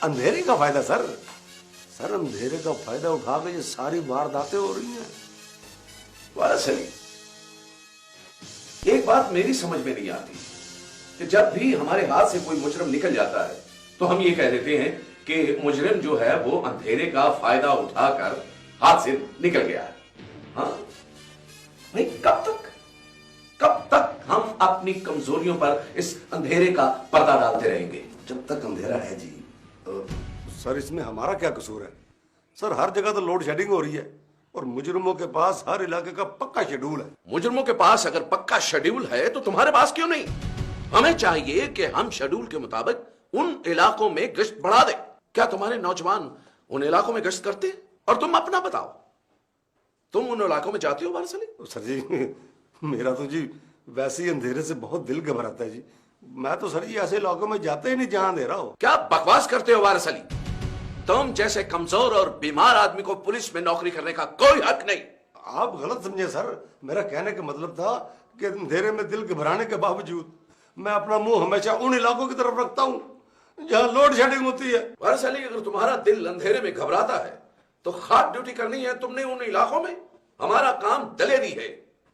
अंधेरे का फायदा सर। सर अंधेरे का फायदा उठा के ये सारी वारदातें हो रही हैं। वाह सली, एक बात मेरी समझ में नहीं आती कि जब भी हमारे हाथ से कोई मुजरिम निकल जाता है तो हम ये कह देते हैं कि मुजरिम जो है वो अंधेरे का फायदा उठाकर हाथ से निकल गया है। हाँ भाई, कब तक हम अपनी कमजोरियों पर इस अंधेरे का पर्दा डालते रहेंगे? जब तक अंधेरा है जी। सर इसमें हमारा क्या कसूर है? सर हर जगह तो लोड शेडिंग हो रही है और मुजरिमों के पास हर इलाके का पक्का शेड्यूल है। मुजरिमों के पास अगर पक्का शेड्यूल है तो तुम्हारे पास क्यों नहीं? हमें चाहिए कि हम शेड्यूल के मुताबिक उन इलाकों में गश्त बढ़ा दें। क्या तुम्हारे नौजवान उन इलाकों में गश्त करते हैं? और तुम अपना बताओ, तुम उन इलाकों में जाते हो वारसली? सर जी मेरा तो जी वैसे ही अंधेरे से बहुत दिल घबराता है जी। मैं तो सर जी ऐसे इलाकों में जाते ही नहीं जहां अंधेरा हो। क्या बकवास करते हो वारसली? तुम जैसे कमजोर और बीमार आदमी को पुलिस में नौकरी करने का कोई हक नहीं। आप गलत समझे सर। मेरा कहने का मतलब था कि अंधेरे में दिल घबराने के बावजूद मैं अपना मुंह हमेशा उन इलाकों की तरफ रखता हूं जहां लोड शेडिंग होती है। वारसली, अगर तुम्हारा दिल अंधेरे में घबराता है तो खास ड्यूटी करनी है तुमने उन इलाकों में। हमारा काम दलेरी है,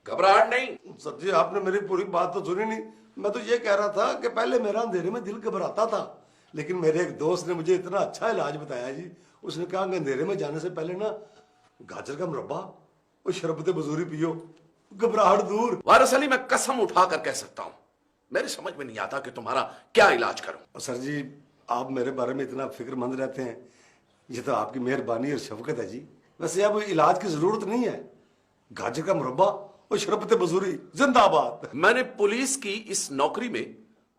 घबराहट नहीं। सर जी आपने मेरी पूरी बात तो सुनी नहीं। मैं तो ये कह रहा था कि पहले मेरा अंधेरे में दिल घबराता था, लेकिन मेरे एक दोस्त ने मुझे इतना अच्छा इलाज बताया जी। उसने कहा कि अंधेरे में जाने से पहले ना गाजर का मुरब्बा और शरबत बजूरी पियो, घबराहट दूर। वारसली, मैं कसम उठाकर कह सकता हूं मेरी समझ में नहीं आता कि तुम्हारा क्या इलाज करूं। सर जी आप मेरे बारे में इतना फिक्रमंद रहते हैं, ये तो आपकी मेहरबानी और शफकत है जी। वैसे अब इलाज की जरूरत नहीं है। गाजर का मुरब्बा और शरबत बजूरी जिंदाबाद। मैंने पुलिस की इस नौकरी में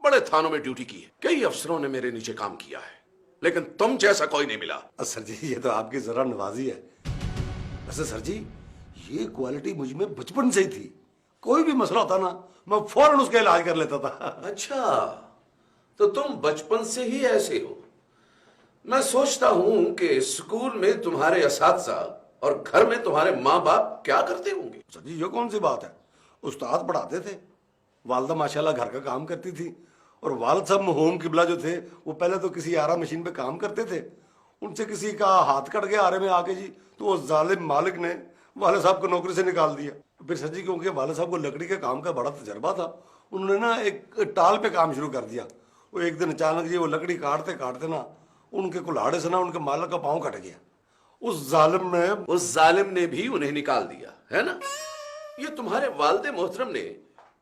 बड़े थानों में ड्यूटी की है। कई अफसरों ने मेरे नीचे काम किया है, लेकिन तुम जैसा कोई नहीं मिला। सर जी ये तो आपकी जरा नवाजी है। वैसे सर जी ये क्वालिटी मुझ में बचपन से ही थी। कोई भी मसला होता ना मैं फौरन उसका इलाज कर लेता था। अच्छा, तो तुम बचपन से ही ऐसे हो। मैं सोचता हूं कि स्कूल में तुम्हारे असातिज़ा और घर में तुम्हारे माँ बाप क्या करते होंगे? सर जी ये कौन सी बात है? उस्ताद पढ़ाते थे, वालदा माशाल्लाह घर का काम करती थी, और वालिद साहब मरहूम किबला जो थे वो पहले तो किसी आरा मशीन पे काम करते थे। उनसे किसी का हाथ कट गया आरे में आके जी, तो वो जालिम मालिक ने वाले साहब को नौकरी से निकाल दिया। फिर सर जी क्योंकि वाले साहब को लकड़ी के काम का बड़ा तजर्बा था, उन्होंने ना एक टाल पे काम शुरू कर दिया। वो एक दिन अचानक जी वो लकड़ी काटते काटते ना उनके कुल्हाड़े से ना उनके मालिक का पाँव कट गया। उस जालिम ने भी उन्हें निकाल दिया, है ना? ये तुम्हारे वालिद मोहतरम ने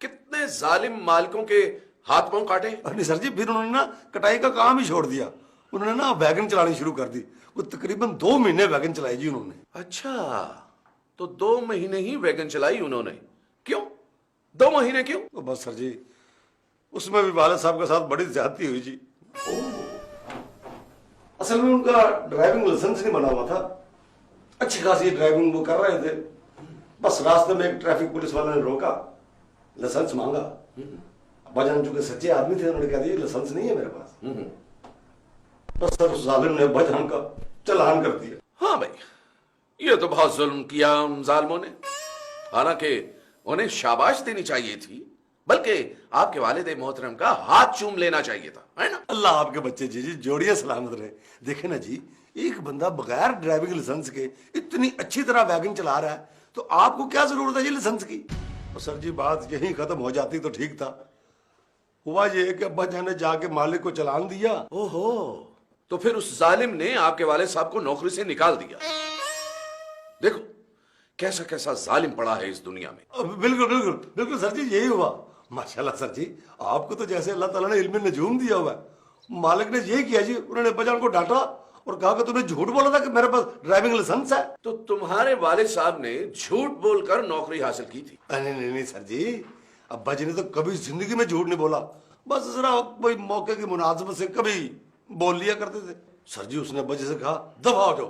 कितने जालिम मालिकों के हाथ पांव काटे? नहीं सर जी, फिर उन्होंने ना कटाई का काम ही छोड़ दिया। उन्होंने ना वैगन चलानी शुरू कर दी। वो तकरीबन 2 महीने वैगन चलाई जी उन्होंने। अच्छा, तो 2 महीने ही वैगन चलाई उन्होंने। क्यों 2 महीने क्यों? तो बस सर जी उसमें भी वालिद साहब के साथ बड़ी ज्यादती हुई जी। असल में उनका ड्राइविंग लाइसेंस नहीं बना हुआ था। अच्छी खासी ड्राइविंग वो कर रहे थे, बस रास्ते में एक ट्रैफिक पुलिस वाले ने रोका, लाइसेंस मांगा। अब्बाजान चूंकि सच्चे आदमी थे, उन्होंने कह दिया लाइसेंस नहीं है मेरे पास। बस सर उस जालिम ने अब्बाजान का चालान कर दिया। हाँ भाई, ये तो बहुत जुल्म किया उन जालिमों ने। हालांकि उन्हें शाबाश देनी चाहिए थी, बल्कि आपके वालिद मोहतरम का हाथ चूम लेना चाहिए था, है ना? अल्लाह आपके बच्चे जी जोड़िए सलामत रहे। देखे ना जी, एक बंदा बगैर ड्राइविंग लाइसेंस के इतनी अच्छी तरह वैगन चला रहा है, तो आपको क्या जरूरत है जी लाइसेंस की? और सर जी बात यही खत्म हो जाती तो ठीक था। हुआ ये कि अब्बाजान ने जाके मालिक को चालान दिया। ओहो, तो फिर उस जालिम ने आपके वालिद साहब को नौकरी से निकाल दिया। देखो कैसा कैसा जालिम पड़ा है इस दुनिया में। बिल्कुल बिल्कुल बिल्कुल सर जी, यही हुआ। माशाल्लाह सर जी, आपको तो जैसे अल्लाह ताला ने इल्म नजूम दिया हुआ है। मालिक ने यही किया जी, उन्होंने अब्बाजान को डांटा और कहा कि तुमने झूठ बोला था कि मेरे पास ड्राइविंग लाइसेंस है। तो तुम्हारे वालिद साहब ने झूठ बोलकर नौकरी हासिल की थी? नहीं नहीं नहीं सर जी, अब्बा जी ने तो कभी जिंदगी में झूठ नहीं बोला। बस जरा कोई मौके की मुनासिबत से कभी बोल लिया करते थे। सर जी उसने अब्बा जी से कहा दफा हटो।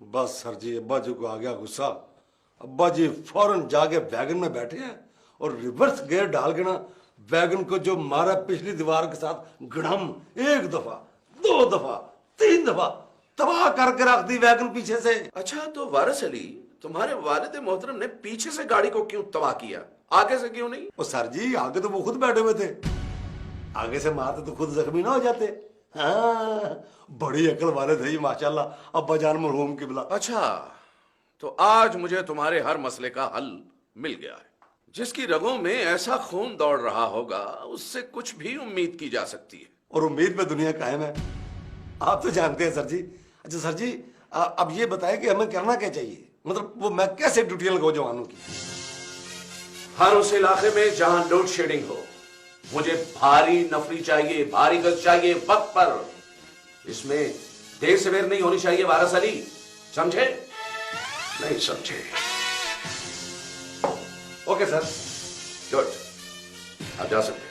बस सर जी अब्बा जी को आ गया गुस्सा। अब्बा जी फौरन जाके वैगन में बैठे हैं और रिवर्स गियर डाल के ना वैगन को जो मारा पिछली दीवार के साथ गड़म, 1 दफा 2 दफा 3 दफा तबाह करके रख दी वैगन पीछे से। अच्छा, तो वारिस अली तुम्हारे वालिद मोहतरम ने पीछे से गाड़ी को क्यों तबाह किया, आगे से क्यों नहीं? सर जी आगे तो वो खुद बैठे हुए थे, आगे से मारते तो खुद जख्मी ना हो जाते। हाँ, बड़ी अकल वाले थे ये माशाल्लाह अब्बा जान मरहूम किबला। अच्छा, तो आज मुझे तुम्हारे हर मसले का हल मिल गया है। जिसकी रगों में ऐसा खून दौड़ रहा होगा उससे कुछ भी उम्मीद की जा सकती है। और उम्मीद पे दुनिया कायम है, आप तो जानते हैं सर जी। अच्छा सर जी, अब ये बताएं कि हमें करना क्या चाहिए, मतलब वो मैं कैसे ड्यूटियां लगाऊं जवानों की? हर उस इलाके में जहां लोड शेडिंग हो मुझे भारी नफरी चाहिए, भारी गश्त चाहिए वक्त पर। इसमें देर सवेर नहीं होनी चाहिए वारस अली, समझे? नहीं समझे? Okay sir. गुड, आप जा सकते हैं।